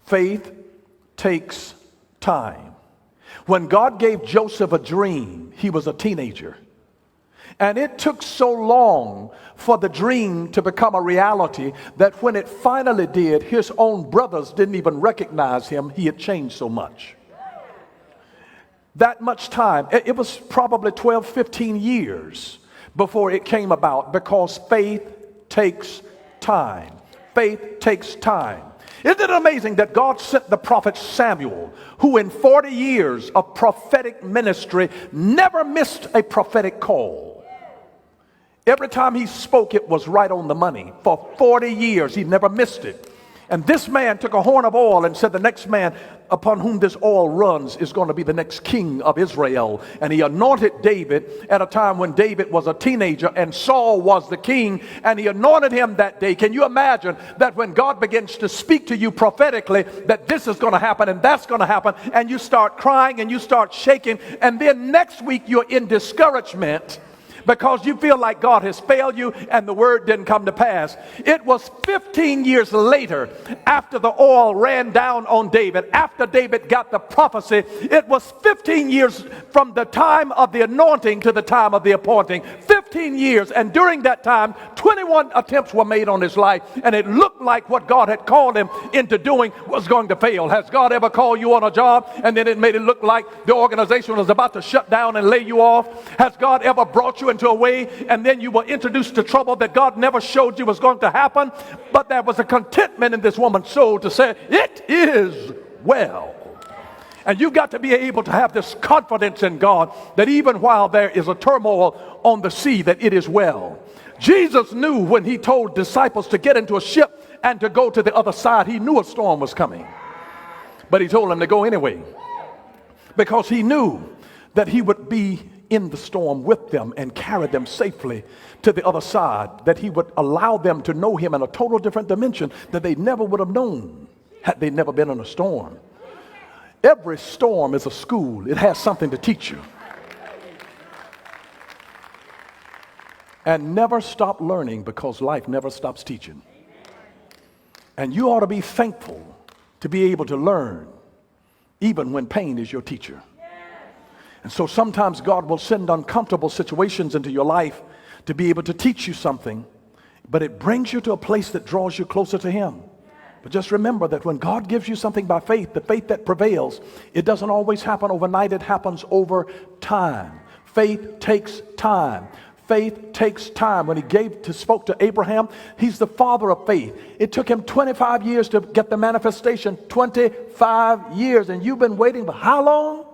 Faith takes time. When God gave Joseph a dream, he was a teenager. And it took so long for the dream to become a reality that when it finally did, his own brothers didn't even recognize him. He had changed so much. That much time, it was probably 12, 15 years before it came about, because faith takes time. Faith takes time. Isn't it amazing that God sent the prophet Samuel, who in 40 years of prophetic ministry never missed a prophetic call? Every time he spoke, it was right on the money. For 40 years, he never missed it. And this man took a horn of oil and said, the next man upon whom this oil runs is going to be the next king of Israel. And he anointed David at a time when David was a teenager and Saul was the king, and he anointed him that day. Can you imagine that when God begins to speak to you prophetically that this is going to happen and that's going to happen, and you start crying and you start shaking, and then next week you're in discouragement because you feel like God has failed you and the word didn't come to pass. It was 15 years later, after the oil ran down on David, after David got the prophecy, it was 15 years from the time of the anointing to the time of the appointing. 15 years, and during that time, 21 attempts were made on his life, and it looked like what God had called him into doing was going to fail. Has God ever called you on a job and then it made it look like the organization was about to shut down and lay you off? Has God ever brought you into a way and then you were introduced to trouble that God never showed you was going to happen? But there was a contentment in this woman's soul to say, it is well. And you've got to be able to have this confidence in God that even while there is a turmoil on the sea, that it is well. Jesus knew when he told disciples to get into a ship and to go to the other side, he knew a storm was coming. But he told them to go anyway, because he knew that he would be in the storm with them and carry them safely to the other side, that he would allow them to know him in a total different dimension that they never would have known had they never been in a storm. Every storm is a school. It has something to teach you. And never stop learning, because life never stops teaching. And you ought to be thankful to be able to learn even when pain is your teacher. And so sometimes God will send uncomfortable situations into your life to be able to teach you something, but it brings you to a place that draws you closer to him. But just remember that when God gives you something by faith, the faith that prevails, it doesn't always happen overnight. It happens over time. Faith takes time. Faith takes time. When he spoke to Abraham, he's the father of faith. It took him 25 years to get the manifestation. 25 years. And you've been waiting for how long?